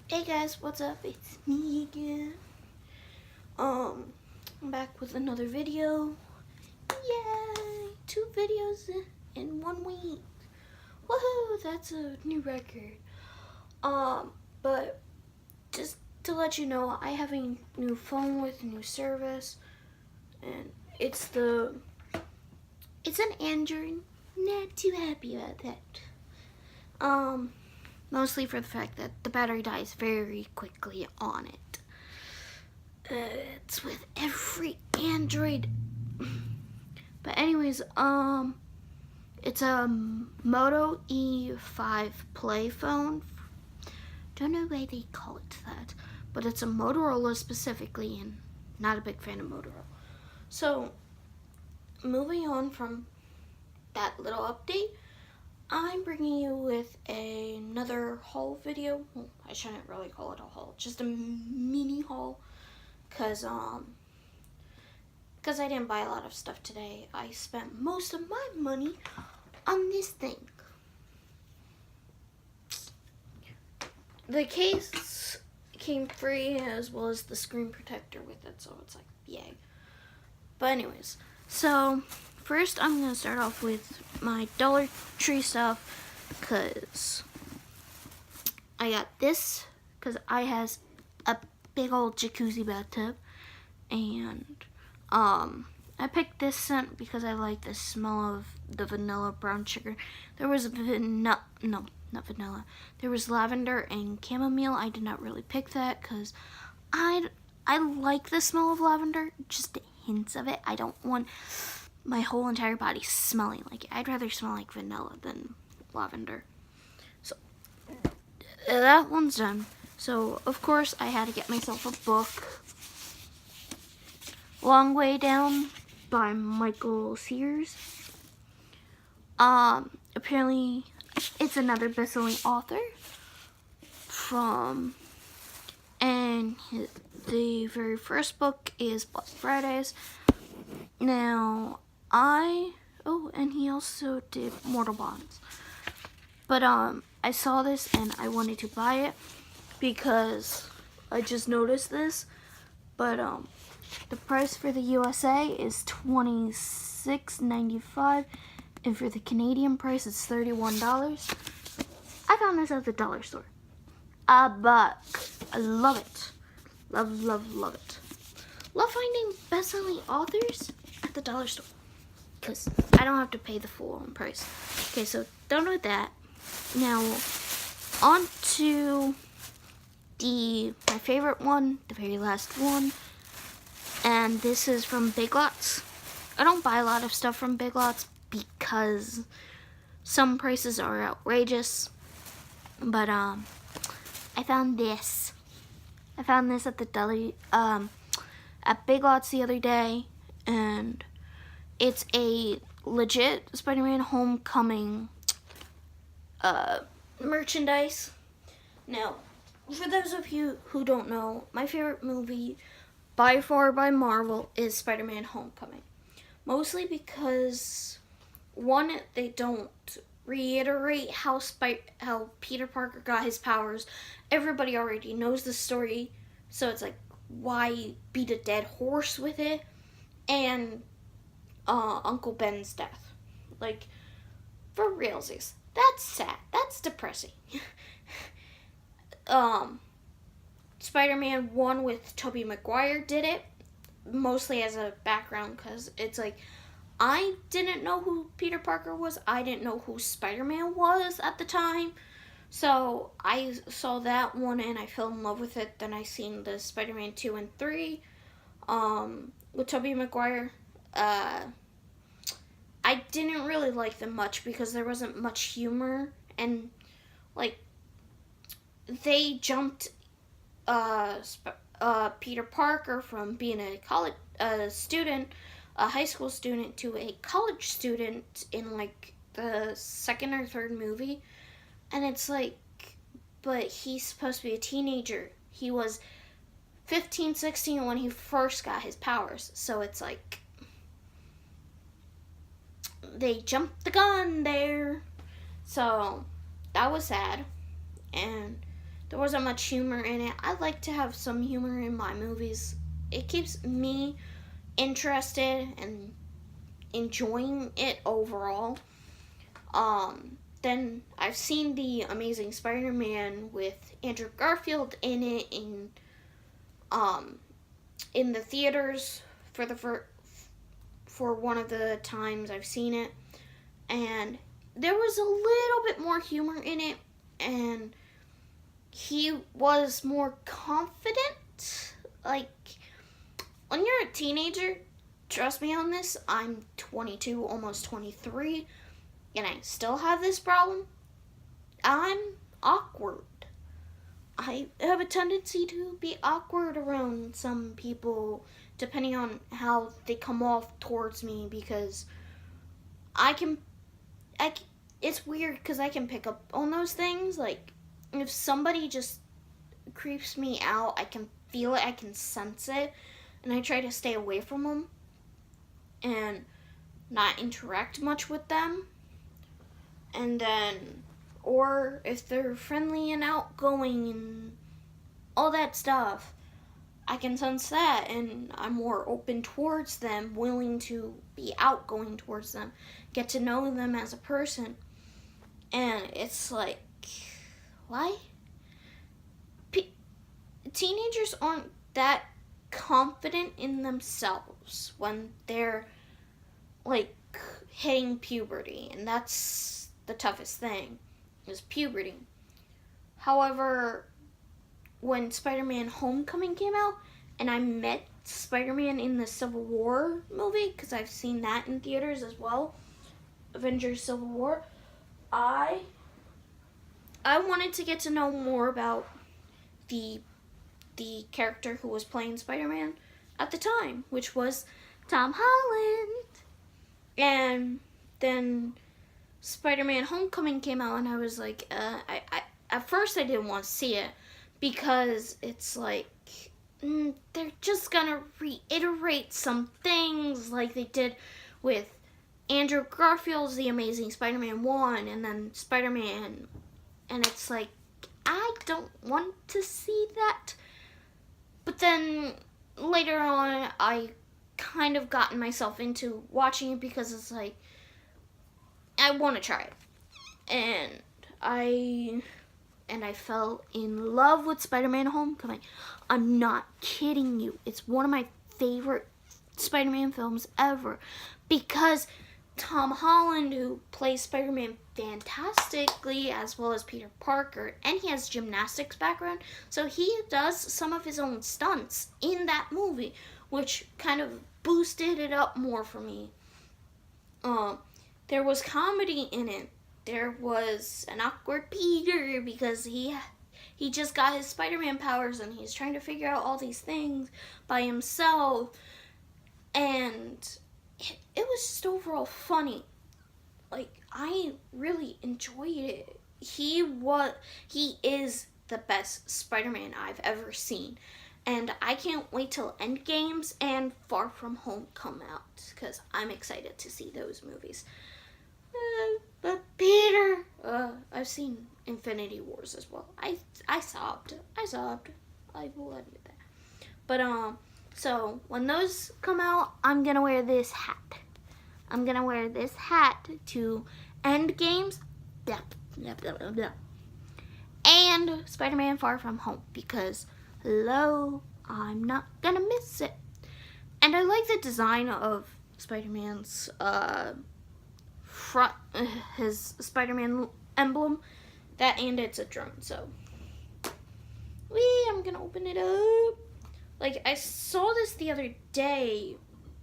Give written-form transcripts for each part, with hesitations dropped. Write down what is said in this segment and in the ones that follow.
Hey guys, what's up? It's me again. I'm back with another video. Yay! 2 videos in 1 week. Woohoo! That's a new record. But just to let you know, I have a new phone with a new service, and it's an Android. Not too happy about that. Mostly for the fact that the battery dies very quickly on it. It's with every Android. But anyways, it's a Moto E5 Play phone. Don't know why they call it that, but it's a Motorola specifically, and not a big fan of Motorola. So, moving on from that little update, I'm bringing you with another haul video. Well, I shouldn't really call it a haul, just a mini haul, cause I didn't buy a lot of stuff today. I spent most of my money on this thing. The case came free, as well as the screen protector with it, so it's like, yay. But anyways, so first I'm going to start off with my Dollar Tree stuff, because I got this, because I has a big old jacuzzi bathtub, and I picked this scent because I like the smell of the vanilla brown sugar. There was not vanilla. There was lavender and chamomile. I did not really pick that because I like the smell of lavender, just hints of it. I don't want my whole entire body smelling like it. I'd rather smell like vanilla than lavender. So that one's done. So of course I had to get myself a book. Long Way Down by Michael Sears. Apparently it's another best-selling author and the very first book is Black Fridays. Now and he also did Mortal Bonds. But I saw this and I wanted to buy it because I just noticed this. But the price for the USA is $26.95, and for the Canadian price, it's $31. I found this at the dollar store. A buck. I love it. Love, love, love it. Love finding best-selling authors at the dollar store, because I don't have to pay the full price. Okay, so done with that. Now, on to my favorite one, the very last one. And this is from Big Lots. I don't buy a lot of stuff from Big Lots because some prices are outrageous. But I found this. I found this at the deli at Big Lots the other day, and it's a legit Spider-Man Homecoming merchandise. Now, for those of you who don't know, my favorite movie by far by Marvel is Spider-Man Homecoming. Mostly because, one, they don't reiterate how Peter Parker got his powers. Everybody already knows the story, so it's like, why beat a dead horse with it? And Uncle Ben's death. Like, for realsies. That's sad. That's depressing. Spider-Man 1 with Tobey Maguire did it, mostly as a background, because it's like, I didn't know who Peter Parker was. I didn't know who Spider-Man was at the time. So I saw that one and I fell in love with it. Then I seen the Spider-Man 2 and 3 with Tobey Maguire. I didn't really like them much because there wasn't much humor, and like they jumped Peter Parker from being a high school student, to a college student in like the second or third movie. And it's like, but he's supposed to be a teenager. He was 15, 16 when he first got his powers. So it's like, they jumped the gun there. So that was sad. And there wasn't much humor in it. I like to have some humor in my movies. It keeps me interested and enjoying it overall. Then I've seen the Amazing Spider-Man with Andrew Garfield in it in the theaters for one of the times I've seen it, and there was a little bit more humor in it, and he was more confident. Like, when you're a teenager, trust me on this, I'm 22, almost 23, and I still have this problem. I'm awkward. I have a tendency to be awkward around some people, depending on how they come off towards me, because it's weird because I can pick up on those things. Like, if somebody just creeps me out, I can feel it, I can sense it, and I try to stay away from them and not interact much with them. And then, or if they're friendly and outgoing and all that stuff, I can sense that, and I'm more open towards them, willing to be outgoing towards them, get to know them as a person. And it's like, why? Teenagers aren't that confident in themselves when they're, like, hitting puberty, and that's the toughest thing, is puberty. However, when Spider-Man Homecoming came out, and I met Spider-Man in the Civil War movie, because I've seen that in theaters as well, Avengers Civil War, I wanted to get to know more about the character who was playing Spider-Man at the time, which was Tom Holland. And then Spider-Man Homecoming came out, and I was like, I at first I didn't want to see it, because it's like, they're just gonna reiterate some things like they did with Andrew Garfield's The Amazing Spider-Man 1, and then Spider-Man, and it's like, I don't want to see that. But then later on, I kind of gotten myself into watching it because it's like, I want to try it. And I fell in love with Spider-Man Homecoming. I'm not kidding you. It's one of my favorite Spider-Man films ever, because Tom Holland, who plays Spider-Man fantastically, as well as Peter Parker, and he has gymnastics background, so he does some of his own stunts in that movie, which kind of boosted it up more for me. There was comedy in it. There was an awkward Peter, because he just got his Spider-Man powers, and he's trying to figure out all these things by himself, and it was just overall funny. Like, I really enjoyed it. He is the best Spider-Man I've ever seen. And I can't wait till Endgames and Far From Home come out, because I'm excited to see those movies. But Peter, I've seen Infinity Wars as well. I sobbed. I will admit that. But so when those come out, I'm gonna wear this hat. I'm gonna wear this hat to Endgames, and Spider-Man Far From Home, because hello, I'm not gonna miss it. And I like the design of Spider-Man's front, his Spider-Man emblem. That, and it's a drone, so I'm gonna open it up. Like, I saw this the other day,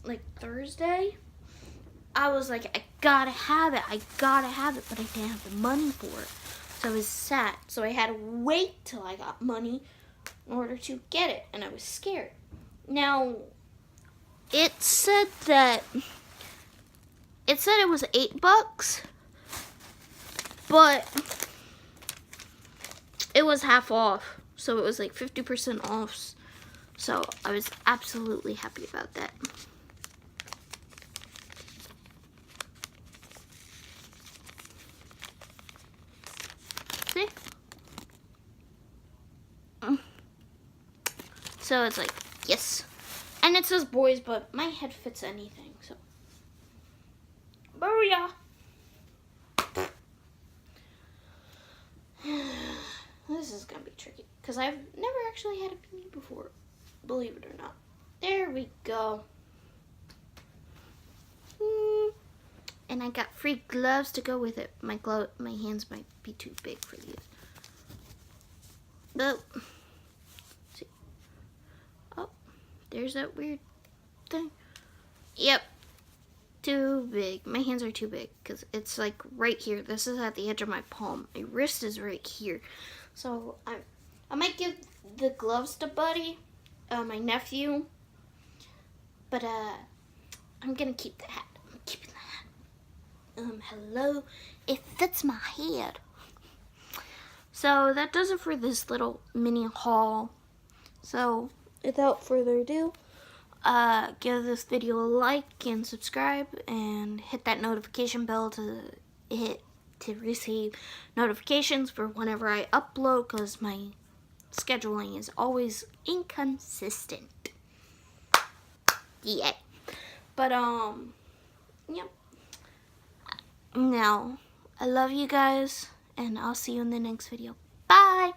like Thursday. I was like, I gotta have it, but I didn't have the money for it. So I was sad. So I had to wait till I got money in order to get it, and I was scared. Now, it said it was $8, but it was half off, so it was like 50% off. So I was absolutely happy about that. See? So it's like, yes. And it says boys, but my head fits anything, so. Booyah! This is gonna be tricky, because I've never actually had a beanie before, believe it or not. There we go. And I got free gloves to go with it. My hands might be too big for these. But, see. Oh, there's that weird thing. Yep, too big. My hands are too big because it's like right here. This is at the edge of my palm. My wrist is right here. So I might give the gloves to Buddy, my nephew. But I'm gonna keep the hat. I'm keeping the hat. Hello. It fits my head. So that does it for this little mini haul. So without further ado, give this video a like and subscribe and hit that notification bell to receive notifications for whenever I upload, because my scheduling is always inconsistent. Yeah. But yep. Now, I love you guys, and I'll see you in the next video. Bye!